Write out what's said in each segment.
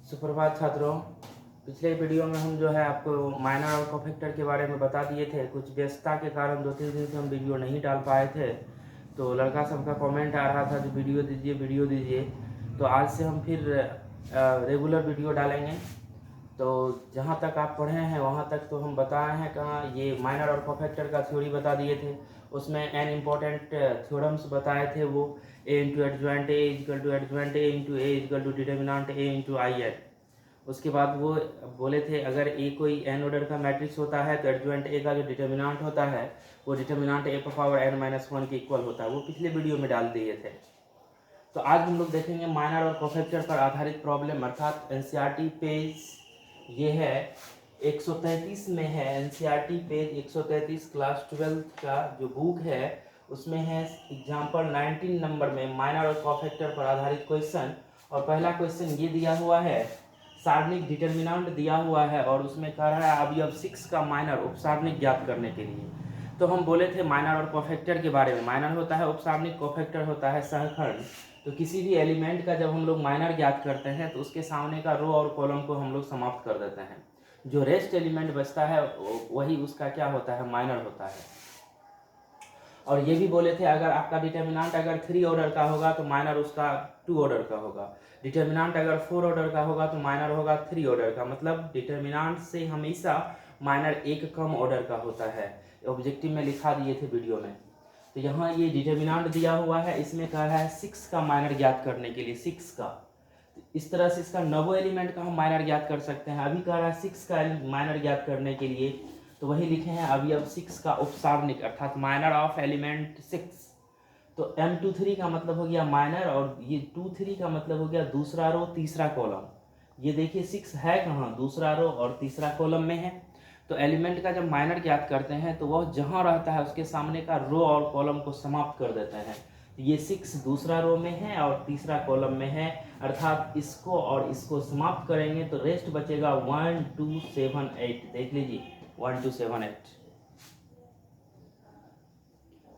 सुप्रभात छात्रों। पिछले वीडियो में हम जो है आपको माइनर और कोफैक्टर के बारे में बता दिए थे। कुछ व्यस्तता के कारण 2-3 दिन से हम वीडियो नहीं डाल पाए थे, तो लड़का सबका कमेंट आ रहा था जो वीडियो दीजिए। तो आज से हम फिर रेगुलर वीडियो डालेंगे। तो जहाँ तक आप पढ़े हैं वहाँ तक तो हम बताए हैं। कहाँ ये माइनर और कोफैक्टर का थ्योरी बता दिए थे, उसमें एन इम्पोर्टेंट थ्योरम्स बताए थे। वो A into adjoint A equal to adjoint A into A equal to determinant A into I n. उसके बाद वो बोले थे अगर ए कोई एन ऑर्डर का मैट्रिक्स होता है तो एडजॉइंट ए का जो डिटर्मिनेंट होता है वो डिटर्मिनेंट ए पावर n-1 के इक्वल होता है। वो पिछले वीडियो में डाल दिए थे। तो आज हम लोग देखेंगे माइनर और कोफैक्टर पर आधारित प्रॉब्लम, अर्थात एनसीईआरटी पेज ये है 133 में है। एनसीईआरटी पेज 133 क्लास 12 का जो बुक है उसमें है एग्जाम्पल 19 नंबर में माइनर और कोफैक्टर पर आधारित क्वेश्चन। और पहला क्वेश्चन ये दिया हुआ है, सारणिक डिटर्मिनेंट दिया हुआ है और उसमें कह रहा है अवयव 6 का माइनर उपसारणिक ज्ञात करने के लिए। तो हम बोले थे माइनर और कोफैक्टर के बारे में। माइनर होता है उपसारणिक, कोफैक्टर होता है सहखंड। तो किसी भी एलिमेंट का जब हम लोग माइनर ज्ञात करते हैं तो उसके सामने का रो और कॉलम को हम लोग समाप्त कर देते हैं। जो रेस्ट एलिमेंट बचता है वही उसका क्या होता है, माइनर होता है। और ये भी बोले थे अगर आपका डिटर्मिनेंट अगर 3 ऑर्डर का होगा तो माइनर उसका 2 ऑर्डर का होगा। डिटर्मिनेंट अगर 4 ऑर्डर का होगा तो माइनर होगा 3 ऑर्डर का। मतलब डिटर्मिनेंट से हमेशा माइनर एक कम ऑर्डर का होता है। ऑब्जेक्टिव में लिखा दिए थे वीडियो में। तो यहाँ ये डिटर्मिनेंट दिया हुआ है, इसमें कह रहा है 6 का माइनर ज्ञात करने के लिए। 6 का इस तरह से इसका नवो एलिमेंट का हम माइनर ज्ञात कर सकते हैं। अभी कह रहा है 6 का माइनर ज्ञात करने के लिए, तो वही लिखे हैं अवयव 6 का उपसारणिक अर्थात माइनर ऑफ एलिमेंट 6। तो M23 का मतलब हो गया माइनर और ये 23 का मतलब हो गया दूसरा रो तीसरा कॉलम। ये देखिए 6 है कहाँ, दूसरा रो और तीसरा कॉलम में है। तो एलिमेंट का जब माइनर ज्ञात करते हैं तो वह जहाँ रहता है उसके सामने का रो और कॉलम को समाप्त कर देते हैं। ये 6 दूसरा रो में है और तीसरा कॉलम में है, अर्थात इसको और इसको समाप्त करेंगे तो रेस्ट बचेगा 1 2 7 8। देख लीजिए 1 2 7 8।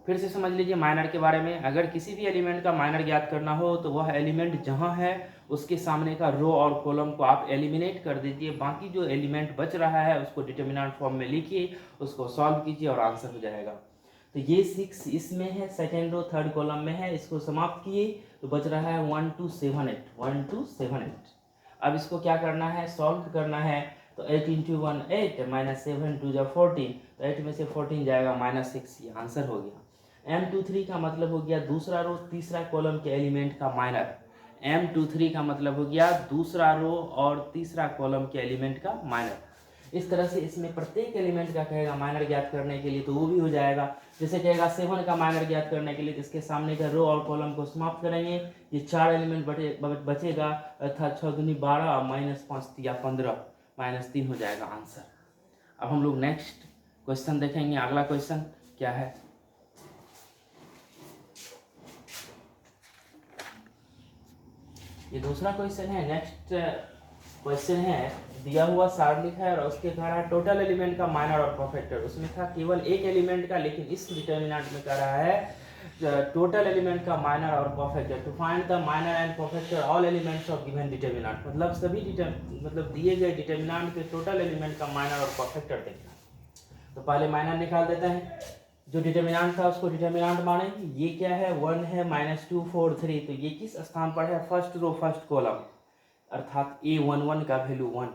फिर से समझ लीजिए माइनर के बारे में। अगर किसी भी एलिमेंट का माइनर ज्ञात करना हो तो वह एलिमेंट जहां है उसके सामने का रो और कॉलम को आप एलिमिनेट कर दीजिए। बाकी जो एलिमेंट बच रहा है उसको डिटर्मिनेंट फॉर्म में लिखिए, उसको सॉल्व कीजिए और आंसर हो जाएगा। तो ये 6 इसमें है, सेकेंड रो थर्ड कॉलम में है, इसको समाप्त किए तो बच रहा है 1 2 7 8 1 2 7 8। अब इसको क्या करना है, सॉल्व करना है। तो 8 इंटू 1 8 माइनस 7 2 जा 14, तो 8 में से 14 जाएगा -6। ये आंसर हो गया। M23 का मतलब हो गया दूसरा रो तीसरा कॉलम के एलिमेंट का माइनर। M23 का मतलब हो गया दूसरा रो और तीसरा कॉलम के एलिमेंट का माइनर। इस तरह से इसमें प्रत्येक एलिमेंट का कहेगा माइनर ज्ञात करने के लिए तो वो भी हो जाएगा। जैसे कहेगा 7 का माइनर ज्ञात करने के लिए तो इसके सामने का रो और कॉलम को समाप्त करेंगे। ये 4 एलिमेंट बचेगा, अर्थात 6 दूनी 12 -5 या 15 -3 हो जाएगा आंसर। अब हम लोग नेक्स्ट क्वेश्चन देखेंगे। अगला क्वेश्चन क्या है, ये दूसरा क्वेश्चन है। नेक्स्ट क्वेश्चन है दिया हुआ सारणिक है और उसके कह रहा है टोटल एलिमेंट का माइनर और कोफैक्टर। उसमें था केवल एक एलिमेंट का, लेकिन इस डिटर्मिनेंट में कह रहा है टोटल एलिमेंट का माइनर और cofactor. To find the minor and cofactor all elements of given determinant. मतलब सभी मतलब दिए गए डिटर्मिनेंट के टोटल एलिमेंट का माइनर और कोफैक्टर देखना। तो पहले माइनर निकाल देते हैं। जो डिटर्मिनेंट था उसको डिटर्मिनेंट माने। ये क्या है, 1 है -2 4 3। तो ये किस स्थान पर है, फर्स्ट रो फर्स्ट कॉलम, अर्थात A11 का वैल्यू 1।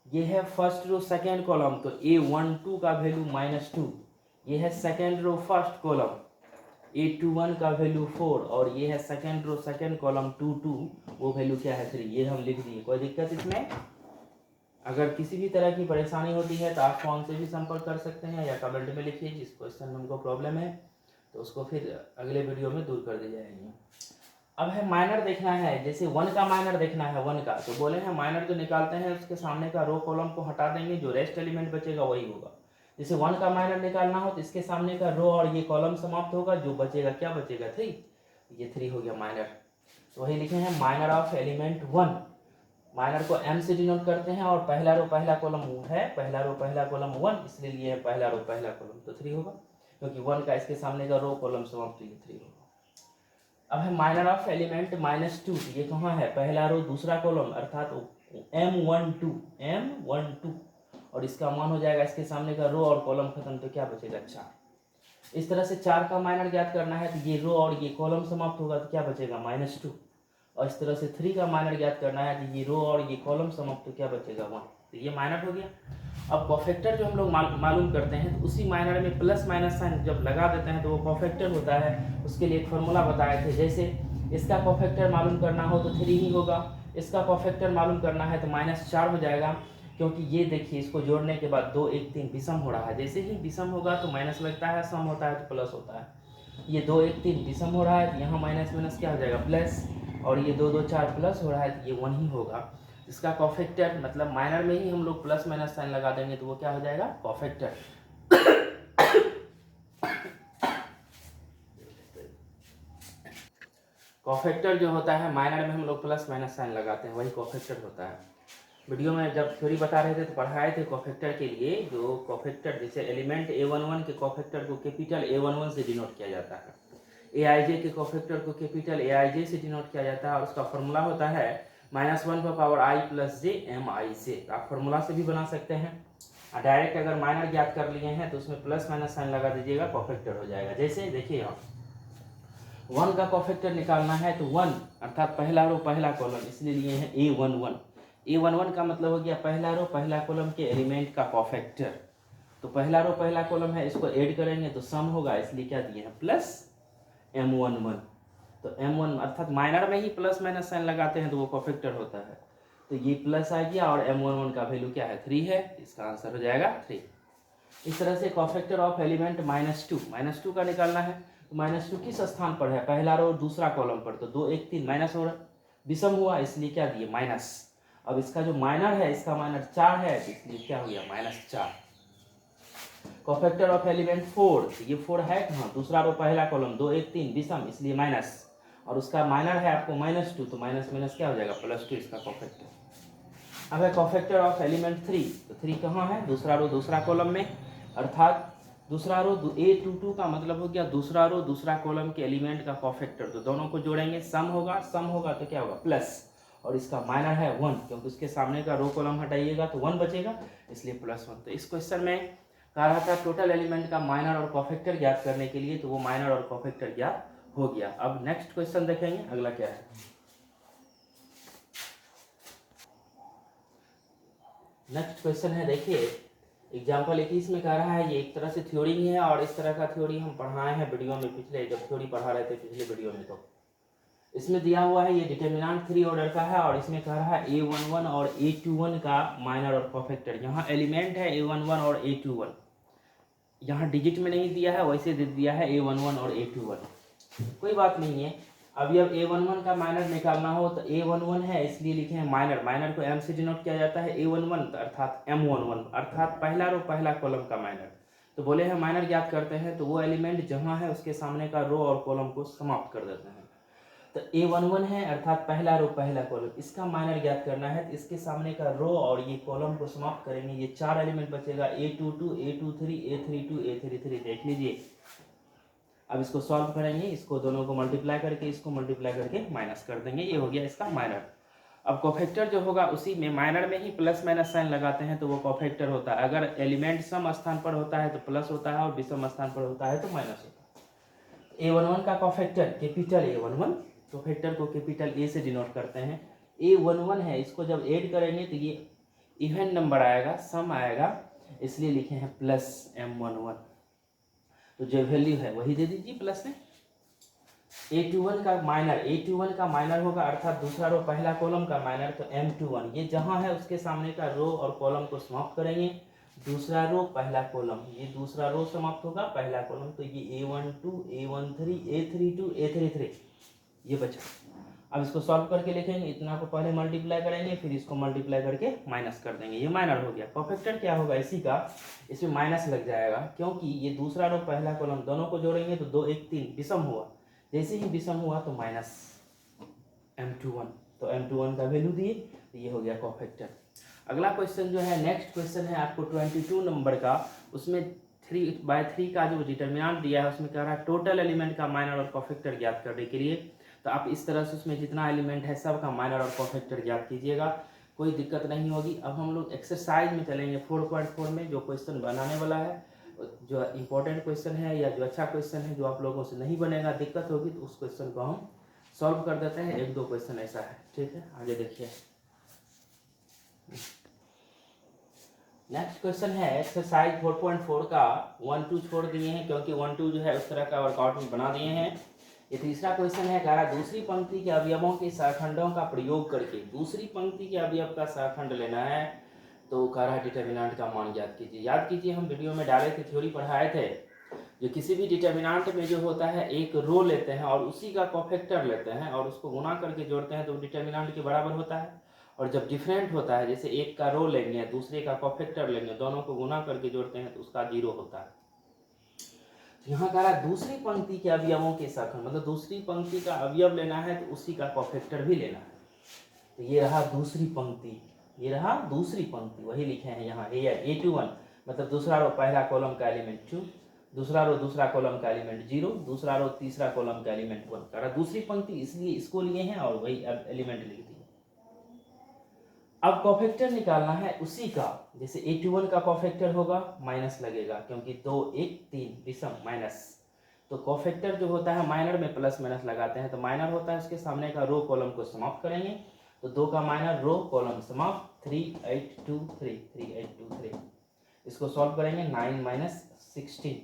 ये है फर्स्ट रो सेकेंड कॉलम, तो A12 का वैल्यू -2। ये है second row first column, A21 का वैल्यू 4। और ये है सेकेंड रो सेकेंड कॉलम 2 2, वो वैल्यू क्या है 3। ये हम लिख दिए, कोई दिक्कत इसमें। अगर किसी भी तरह की परेशानी होती है तो आप फोन से भी संपर्क कर सकते हैं या कमेंट में लिखिए जिस क्वेश्चन में हमको प्रॉब्लम है, तो उसको फिर अगले वीडियो में दूर कर दी जाएगी। अब है माइनर देखना है। जैसे 1 का माइनर देखना है, 1 का, तो बोले हैं माइनर जो निकालते हैं उसके सामने का रो कॉलम को हटा देंगे, जो रेस्ट एलिमेंट बचेगा वही होगा। जैसे 1 का माइनर निकालना हो तो इसके सामने का रो और ये कॉलम समाप्त होगा, जो बचेगा क्या बचेगा 3। ये 3 हो गया माइनर। तो वही लिखे हैं माइनर ऑफ एलिमेंट 1। माइनर को M से डिनोट करते हैं और पहला रो पहला कॉलम है, पहला रो पहला कॉलम 1, इसलिए लिए पहला रो पहला कॉलम, तो 3 होगा, क्योंकि 1 का इसके सामने का रो कॉलम समाप्त, तो ये 3 होगा। अब है माइनर ऑफ एलिमेंट -2। ये कहाँ है, पहला रो दूसरा कॉलम, अर्थात M12 और इसका मान हो जाएगा इसके सामने का रो और कॉलम खत्म, तो क्या बचेगा 4। इस तरह से 4 का माइनर ज्ञात करना है तो ये रो और ये कॉलम समाप्त होगा तो क्या बचेगा -2। और इस तरह से 3 का माइनर ज्ञात करना है तो ये रो और ये कॉलम समाप्त, तो क्या बचेगा 1। तो ये माइनर हो गया। अब कॉफैक्टर जो हम लोग मालूम करते हैं तो उसी माइनर में प्लस माइनस साइन जब लगा देते हैं तो वो कॉफैक्टर होता है। उसके लिए एक फार्मूला बताए थे, जैसे इसका कॉफैक्टर मालूम करना हो तो 3 ही होगा, इसका कॉफैक्टर मालूम करना है तो -4 हो जाएगा, क्योंकि ये देखिए इसको जोड़ने के बाद 2 1 3 विषम हो रहा है। जैसे ही विषम होगा तो माइनस लगता है, सम होता है तो प्लस होता है। ये 2 1 3 विषम हो रहा है तो यहाँ माइनस माइनस क्या हो जाएगा प्लस, और ये 2 2 4 प्लस हो रहा है तो ये 1 ही होगा। इसका कॉफैक्टर मतलब माइनर में ही हम लोग प्लस माइनस साइन लगा देंगे तो वो क्या हो जाएगा कॉफैक्टर। कॉफैक्टर जो होता है माइनर में हम लोग प्लस माइनस साइन लगाते हैं, वही कॉफैक्टर होता है। वीडियो में जब थ्योरी बता रहे थे तो पढ़ाए थे कॉफैक्टर के लिए, जो कॉफैक्टर जैसे एलिमेंट A11 के कॉफैक्टर को कैपिटल A11 से डिनोट किया जाता है, Aij के कॉफैक्टर को कैपिटल Aij से डिनोट किया जाता है, और उसका फॉर्मूला होता है -1 पर पावर i + j mi। आप फॉर्मूला से भी बना सकते हैं, डायरेक्ट अगर माइनर ज्ञात कर लिए हैं तो उसमें प्लस माइनस साइन लगा दीजिएगा, कॉफैक्टर हो जाएगा। जैसे देखिए यहाँ 1 का कॉफैक्टर निकालना है तो 1 अर्थात पहला रो पहला कॉलम, इसलिए लिए हैं A11। A11 का मतलब हो गया पहला रो पहला कॉलम के एलिमेंट का कॉफैक्टर। तो पहला रो पहला कॉलम है, इसको ऐड करेंगे तो सम होगा, इसलिए क्या दिए हैं प्लस M11। तो M1 अर्थात माइनर में ही प्लस माइनस साइन लगाते हैं तो वो कॉफैक्टर होता है। तो ये प्लस आ गया और M11 का वैल्यू क्या है 3 है, इसका आंसर हो जाएगा 3। इस तरह से कॉफैक्टर ऑफ एलिमेंट -2 का निकालना है तो -2 किस स्थान पर है, पहला रो दूसरा कॉलम पर, तो 2 1 3 माइनस हो रहा विषम हुआ, इसलिए क्या दिए माइनस। अब इसका जो माइनर है इसका माइनर 4 है, इसलिए क्या हो गया -4। कॉफैक्टर ऑफ एलिमेंट 4, ये 4 है कहाँ, दूसरा रो पहला कॉलम 2 1 3 विषम, इसलिए माइनस, और उसका माइनर है आपको -2, तो माइनस माइनस क्या हो जाएगा +2 इसका कॉफैक्टर। अब है कॉफैक्टर ऑफ एलिमेंट 3, तो 3 कहाँ है, दूसरा रो दूसरा कॉलम में, अर्थात दूसरा रो A22 का मतलब हो गया दूसरा रो दूसरा कॉलम के एलिमेंट का कॉफैक्टर। तो दोनों को जोड़ेंगे, सम होगा तो क्या होगा प्लस, और इसका माइनर है 1, क्योंकि उसके सामने का रो कॉलम हटाइएगा तो 1 बचेगा, इसलिए +1। तो इस क्वेश्चन में कहा रहा था टोटल एलिमेंट का माइनर और कॉफैक्टर ज्ञात करने के लिए, तो वो माइनर और कॉफैक्टर ज्ञात हो गया। अब नेक्स्ट क्वेश्चन देखेंगे, अगला क्या है। नेक्स्ट क्वेश्चन है, देखिए एग्जाम्पल 21 में कह रहा है, ये एक तरह से थ्योरी ही है और इस तरह का थ्योरी हम पढ़ाए हैं वीडियो में, पिछले जब थ्योरी पढ़ा रहे थे पिछले वीडियो में। तो इसमें दिया हुआ है ये डिटर्मिनेंट 3 ऑर्डर का है, और इसमें कह रहा है A11 और A21 का माइनर और कॉफैक्टर। यहाँ एलिमेंट है A11 और A21, यहाँ डिजिट में नहीं दिया है, वैसे दे दिया है A11 और A21, कोई बात नहीं है। अभी अब A11 का माइनर निकालना हो तो A11 है इसलिए लिखे हैं माइनर, माइनर को M से डिनोट किया जाता है, A11 अर्थात M11 अर्थात पहला रो पहला कॉलम का माइनर। तो बोले हैं माइनर ज्ञात करते हैं तो वो एलिमेंट जहाँ है उसके सामने का रो और कॉलम को समाप्त कर देते हैं। तो A11 है अर्थात पहला रो पहला कॉलम, इसका माइनर ज्ञात करना है तो इसके सामने का रो और ये कॉलम को समाप्त करेंगे, ये 4 एलिमेंट बचेगा A22 A23 A32 A33, देख लीजिए। अब इसको सॉल्व करेंगे, इसको दोनों को मल्टीप्लाई करके इसको मल्टीप्लाई करके माइनस कर देंगे, ये हो गया इसका माइनर। अब कॉफैक्टर जो होगा उसी में माइनर में ही प्लस माइनस साइन लगाते हैं तो वो कॉफैक्टर होता है। अगर एलिमेंट सम स्थान पर होता है तो प्लस होता है और विषम स्थान पर होता है तो माइनस होता है। A11 का कॉफैक्टर कैपिटल A11, कॉफैक्टर को कैपिटल A से डिनोट करते हैं। A11 है, इसको जब ऐड करेंगे तो ये इवन नंबर आएगा, सम आएगा, इसलिए लिखे हैं प्लस M11। तो जो वैल्यू है वही दे दीजिए प्लस में। A21 का माइनर होगा अर्थात दूसरा रो पहला कॉलम का माइनर, तो M21 ये जहां है उसके सामने का रो और कॉलम को समाप्त करेंगे, दूसरा रो पहला कॉलम, ये दूसरा रो समाप्त होगा पहला कॉलम, तो ये A12 A13 A32 A33 ये बचा। अब इसको सॉल्व करके लिखेंगे, इतना को पहले मल्टीप्लाई करेंगे फिर इसको मल्टीप्लाई करके माइनस कर देंगे, ये माइनर हो गया। कॉफैक्टर क्या होगा इसी का, इसमें माइनस लग जाएगा क्योंकि ये दूसरा रो पहला कॉलम दोनों को जोड़ेंगे तो 2 1 3 विषम हुआ, जैसे ही विषम हुआ तो माइनस M21, तो M21 का वैल्यू दिए, तो ये हो गया कॉफैक्टर। अगला क्वेश्चन जो है नेक्स्ट क्वेश्चन है आपको 22 नंबर का, उसमें 3/3 का जो डिटर्मिनेंट दिया है उसमें कह रहा है टोटल एलिमेंट का माइनर और कॉफैक्टर ज्ञात करने के लिए। तो आप इस तरह से उसमें जितना एलिमेंट है सब का माइनर और कॉफैक्टर ज्ञात कीजिएगा। कोई दिक्कत नहीं होगी। अब हम लोग एक्सरसाइज में चलेंगे 4.4 में, जो क्वेश्चन बनाने वाला है, जो इम्पोर्टेंट क्वेश्चन है या जो अच्छा क्वेश्चन है, जो आप लोगों से नहीं बनेगा, दिक्कत होगी, तो उस क्वेश्चन को हम सॉल्व कर देते हैं। 1-2 क्वेश्चन ऐसा है, ठीक है। आगे देखिए, नेक्स्ट क्वेश्चन है एक्सरसाइज 4.4 का 1-2 छोड़ दिए हैं, क्योंकि 1-2 जो है उस तरह का वर्कआउट में बना दिए हैं। ये तीसरा क्वेश्चन है, कह रहा दूसरी पंक्ति के अवयवों के शाखंडों का प्रयोग करके दूसरी पंक्ति के अवयव का शाखंड लेना है। तो कह रहा डिटर्मिनेंट का मान ज्ञात कीजिए। याद कीजिए, हम वीडियो में डाले थे, थ्योरी पढ़ाए थे, जो किसी भी डिटर्मिनेंट में जो होता है एक रो लेते हैं और उसी का कोफैक्टर लेते हैं और उसको गुना करके जोड़ते हैं तो डिटर्मिनेंट के बराबर होता है। और जब डिफरेंट होता है, जैसे एक का रो लेंगे दूसरे का कोफैक्टर लेंगे, दोनों को गुना करके जोड़ते हैं तो उसका 0 होता है। यहाँ कह रहा दूसरी पंक्ति के अवयवों के शाखंड, मतलब दूसरी पंक्ति का अवयव लेना है तो उसी का कोफैक्टर भी लेना है। तो ये रहा दूसरी पंक्ति, ये रहा दूसरी पंक्ति, वही लिखे हैं यहाँ A21, मतलब दूसरा रो पहला कॉलम का एलिमेंट 2, दूसरा रो दूसरा कॉलम का एलिमेंट 0, दूसरा रो तीसरा कॉलम का एलिमेंट 1। कह रहा दूसरी पंक्ति, इसलिए इसको लिए हैं और वही एलिमेंट लिख दिए। अब कोफैक्टर निकालना है उसी का, जैसे A21 का कोफैक्टर होगा माइनस लगेगा, क्योंकि 2 1 3 विषम माइनस, तो कोफैक्टर जो होता है माइनर में प्लस माइनस लगाते हैं, तो माइनर होता है उसके सामने का रो कॉलम को समाप्त करेंगे, तो 2 का माइनर रो कॉलम समाप्त, 3 8 2 3 3 8 2 3। इसको सॉल्व करेंगे, 9 माइनस 16,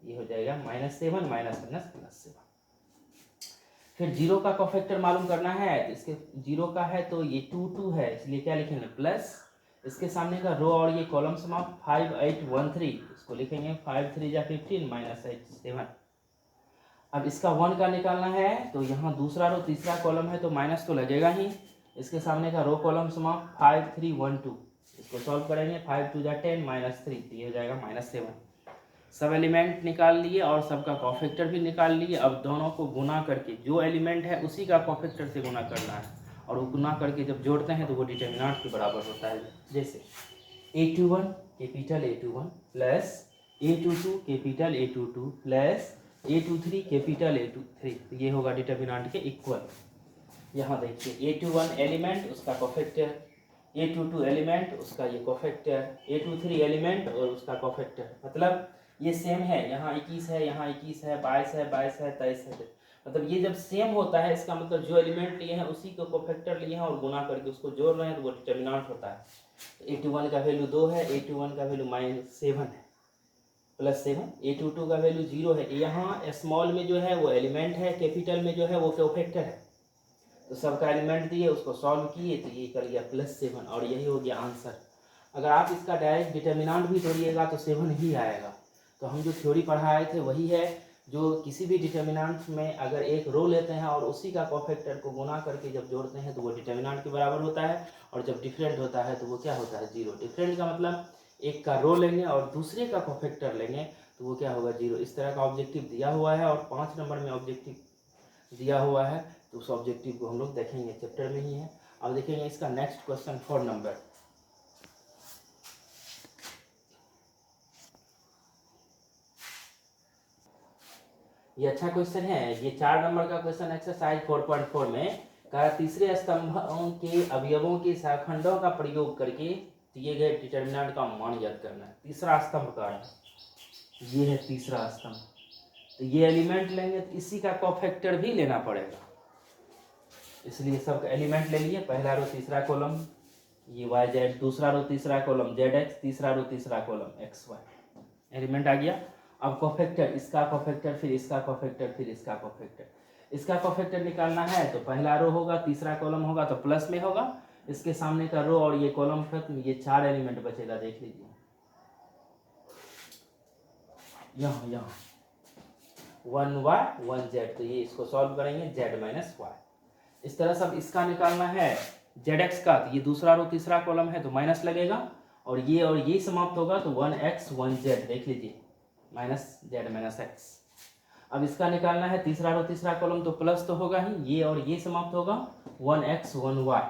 ये हो जाएगा -7 माइनस +7। फिर 0 का कोफैक्टर मालूम करना है, तो इसके 0 का है तो ये 2 2 है, इसलिए क्या लिखेंगे प्लस, इसके सामने का रो और ये कॉलम समाप्त, 5 8 1 3, इसको लिखेंगे 5 3 जा 15 -8 7। अब इसका 1 का निकालना है, तो यहाँ दूसरा रो तीसरा कॉलम है तो माइनस तो लगेगा ही, इसके सामने का रो कॉलम समाप्त, 5 3 1 2, इसको सॉल्व करेंगे, 5 2 जा 10 -3, ये हो जाएगा -7। सब एलिमेंट निकाल लिए और सबका कोफैक्टर भी निकाल लिए। अब दोनों को गुना करके, जो एलिमेंट है उसी का कोफैक्टर से गुना करना है, और वो गुना करके जब जोड़ते हैं तो वो डिटर्मिनेंट के बराबर होता है। जैसे A21 capital A21 plus A22 capital A22 plus A23 capital A23, तो ये होगा डिटर्मिनेंट के इक्वल। यहाँ देखिए A21 एलिमेंट उसका कोफैक्टर, A22 एलिमेंट उसका ये कोफैक्टर, A23 एलिमेंट और उसका कोफैक्टर, मतलब ये सेम है। यहाँ 21 है, यहाँ 21 है, 22 है, 22 है, 23 है, मतलब ये जब सेम होता है इसका मतलब जो एलिमेंट लिए हैं उसी को कोफैक्टर लिए हैं और गुना करके उसको जोड़ रहे हैं तो वो डिटर्मिनेंट होता है। A21 का वैल्यू 2 है, A21 का वैल्यू -7 है, +7, A22 का वैल्यू 0 है। यहाँ स्मॉल में जो है वो एलिमेंट है, कैपिटल में जो है वो कोफैक्टर है, तो सबका एलिमेंट दिए, उसको सॉल्व किए तो ये कर लिया +7, और यही हो गया आंसर। अगर आप इसका डायरेक्ट डिटर्मिनेंट भी तोड़िएगा तो 7 ही आएगा। तो हम जो थ्योरी पढ़ाए थे वही है, जो किसी भी डिटर्मिनेंट में अगर एक रो लेते हैं और उसी का कोफैक्टर को गुना करके जब जोड़ते हैं तो वो डिटर्मिनेंट के बराबर होता है, और जब डिफरेंट होता है तो वो क्या होता है 0। डिफरेंट का मतलब एक का रो लेंगे और दूसरे का कोफैक्टर लेंगे तो वो क्या होगा 0। इस तरह का ऑब्जेक्टिव दिया हुआ है और 5 नंबर में ऑब्जेक्टिव दिया हुआ है, तो उस ऑब्जेक्टिव को हम लोग देखेंगे, चैप्टर में ही है। अब देखेंगे इसका नेक्स्ट क्वेश्चन 4 नंबर। ये अच्छा क्वेश्चन है, ये 4 नंबर का क्वेश्चन एक्सरसाइज 4.4 में कहा तीसरे स्तंभों के अवयवों के शाखंडों का प्रयोग करके दिए गए डिटर्मिनेंट का मान ज्ञात करना है। तीसरा स्तंभ का ये है तीसरा स्तंभ, तो ये एलिमेंट लेंगे तो इसी का कोफैक्टर भी लेना पड़ेगा, इसलिए सब एलिमेंट ले लिए। पहला रो तीसरा कॉलम ये YZ, दूसरा रो तीसरा कॉलम ZX, तीसरा रो तीसरा कॉलम XY, एलिमेंट आ गया। अब कोफैक्टर, इसका कोफैक्टर, फिर इसका कोफैक्टर, फिर इसका कोफैक्टर। इसका कोफैक्टर निकालना है तो पहला रो होगा, तीसरा कॉलम होगा तो प्लस में होगा, इसके सामने का रो और ये कॉलम खत्म, ये 4 एलिमेंट बचेगा, देख लीजिए यहाँ 1Y 1Z, तो ये इसको सॉल्व करेंगे Z - Y। इस तरह सब इसका निकालना है ZX का, तो ये दूसरा रो तीसरा कॉलम है तो माइनस लगेगा, और ये समाप्त होगा तो 1X 1Z, देख लीजिए -Z - X। अब इसका निकालना है तीसरा रो तीसरा कॉलम, तो प्लस तो होगा ही, ये और ये समाप्त होगा 1X 1Y,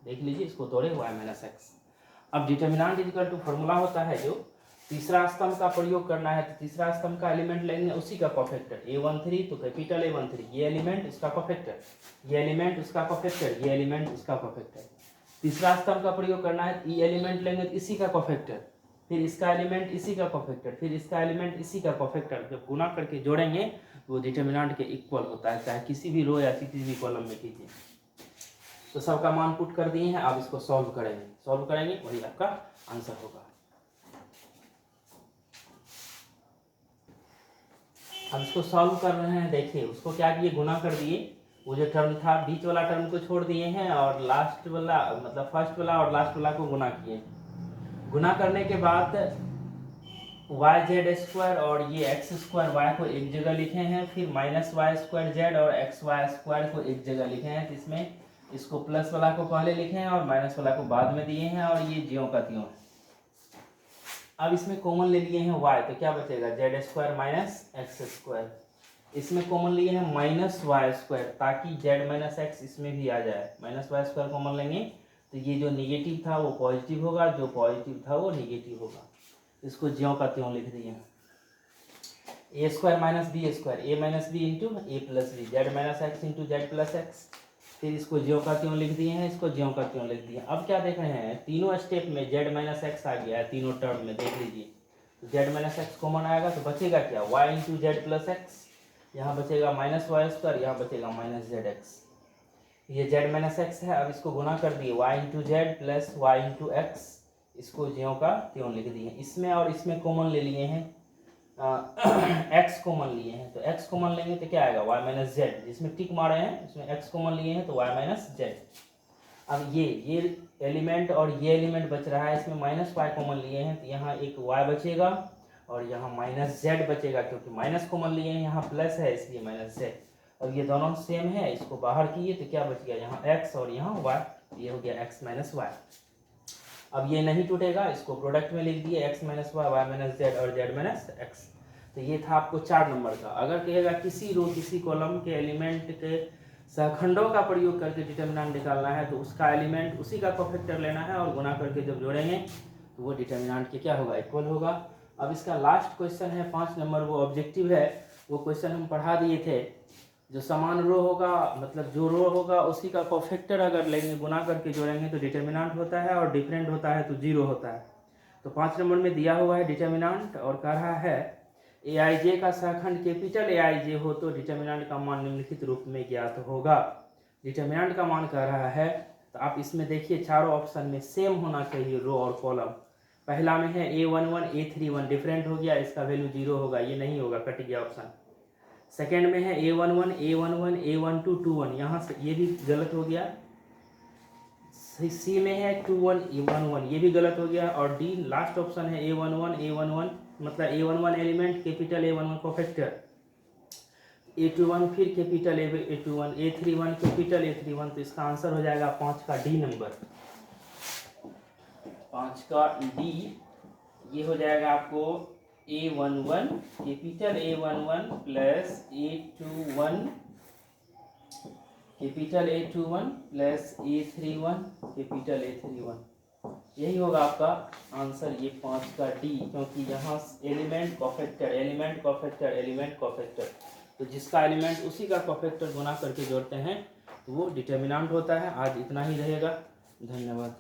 देख लीजिए, इसको तोड़े Y - X। अब डिटर्मिनेंट इक्वल टू फॉर्मूला होता है जो तीसरा स्तंभ का प्रयोग करना है, तो तीसरा स्तंभ का एलिमेंट लेंगे उसी का कोफैक्टर, A13 तो कैपिटल A13, ये एलिमेंट उसका कोफैक्टर, ये एलिमेंट उसका कोफैक्टर, ये एलिमेंट उसका कोफैक्टर, तीसरा स्तंभ का प्रयोग करना है, ई एलिमेंट लेंगे तो इसी का कोफैक्टर, फिर इसका एलिमेंट इसी का कोफैक्टर, फिर इसका एलिमेंट इसी का कोफैक्टर, जब गुना करके जोड़ेंगे वो डिटर्मिनेंट के इक्वल होता है, चाहे किसी भी रो या किसी भी कॉलम में कीजिए। तो सबका मान पुट कर दिए हैं, आप इसको सॉल्व करेंगे वही आपका आंसर होगा। अब इसको सॉल्व कर रहे हैं, देखिए उसको क्या किए, गुना कर दिए, वो जो टर्म था बीच वाला टर्म को छोड़ दिए हैं और लास्ट वाला मतलब फर्स्ट वाला और लास्ट वाला को गुना किए। गुना करने के बाद वाई जेड स्क्वायर और ये एक्स स्क्वायर वाई को एक जगह लिखे हैं, फिर माइनस वाई स्क्वायर जेड और एक्स वाई स्क्वायर को एक जगह लिखे हैं। तो इसमें इसको प्लस वाला को पहले लिखे हैं और माइनस वाला को बाद में दिए हैं और ये ज्यों का त्यों है। अब इसमें कॉमन ले लिए हैं y, तो क्या बचेगा Z square minus x square. इसमें कॉमन लिए हैं माइनस वाई स्क्वायर, ताकि जेड माइनस एक्स इसमें भी आ जाए। माइनस वाई स्क्वायर कॉमन लेंगे तो ये जो निगेटिव था वो पॉजिटिव होगा, जो पॉजिटिव था वो निगेटिव होगा। इसको ज्यों का त्यों लिख दिए। A square minus B square, A minus B into A plus B, Z minus X into Z plus X. फिर इसको ज्यों का त्यों लिख दिए हैं, इसको ज्यों का त्यों लिख दिए। अब क्या देख रहे हैं, तीनों स्टेप में जेड माइनस एक्स आ गया है, तीनों टर्म में देख लीजिए। तो जेड माइनस एक्स कॉमन आएगा तो बचेगा क्या, Y into Z plus X, यहाँ बचेगा माइनस वाई स्क्वायर, यहाँ बचेगा माइनस जेड एक्स। ये जेड माइनस एक्स है, अब इसको गुना कर दिए Y into Z plus Y into X, इसको ज्यों का त्यों लिख दिए। इसमें और इसमें कॉमन ले लिए हैं, एक्स कॉमन लिए हैं, तो एक्स कॉमन लेंगे तो क्या आएगा वाई माइनस जेड, जिसमें टिक मारे हैं उसमें एक्स कॉमन लिए हैं तो वाई माइनस जेड। अब ये एलिमेंट और ये एलिमेंट बच रहा है, इसमें माइनस वाई कॉमन लिए हैं तो यहाँ एक वाई बचेगा और यहाँ माइनस जेड बचेगा, क्योंकि माइनस कॉमन लिए हैं, यहाँ प्लस है इसलिए माइनस जेड। अब ये दोनों सेम है, इसको बाहर किए तो क्या बच गया, यहाँ एक्स और यहाँ वाई, ये हो गया एक्स माइनस वाई। अब ये नहीं टूटेगा, इसको प्रोडक्ट में लिख दिए X minus Y, Y minus Z और जेड माइनस एक्स। तो ये था आपको 4 नंबर का। अगर कहेगा किसी रो किसी कॉलम के एलिमेंट के सहखंडों का प्रयोग करके डिटर्मिनेंट निकालना है तो उसका एलिमेंट उसी का कोफैक्टर लेना है और गुना करके जब जोड़ेंगे तो वो डिटर्मिनेंट के क्या होगा, इक्वल होगा। अब इसका लास्ट क्वेश्चन है 5 नंबर, वो ऑब्जेक्टिव है। वो क्वेश्चन हम पढ़ा दिए थे, जो समान रो होगा मतलब जो रो होगा उसी का कोफैक्टर अगर लेंगे गुना करके जोड़ेंगे तो डिटर्मिनेंट होता है, और डिफरेंट होता है तो जीरो होता है। तो 5 नंबर में दिया हुआ है डिटर्मिनेंट और कह रहा है ए आई जे का सहखंड कैपिटल ए आई जे हो तो डिटर्मिनेंट का मान निम्नलिखित रूप में ज्ञात होगा। डिटर्मिनेंट का मान कह रहा है, तो आप इसमें देखिए चारों ऑप्शन में सेम होना चाहिए रो और कॉलम। पहला में है A11 A31 डिफरेंट हो गया, इसका वैल्यू 0 होगा, ये नहीं होगा, कट गया ऑप्शन। सेकेंड में है A11 A11 A12 21, यहाँ से ये भी गलत हो गया। सी में है 21 A11, ये भी गलत हो गया। और डी लास्ट ऑप्शन है A11 A11 मतलब A11 element capital A11 cofactor, A21 फिर capital A21, A31 capital A31। तो इसका आंसर हो जाएगा 5 का डी नंबर, 5 का डी। ये हो जाएगा आपको A11 capital A11 plus A21 capital A21 plus A31 capital A31। यही होगा आपका आंसर, ये 5 का डी, क्योंकि यहाँ element cofactor element cofactor element cofactor, तो जिसका एलिमेंट उसी का कोफैक्टर गुना करके जोड़ते हैं तो वो डिटर्मिनेंट होता है। आज इतना ही रहेगा, धन्यवाद।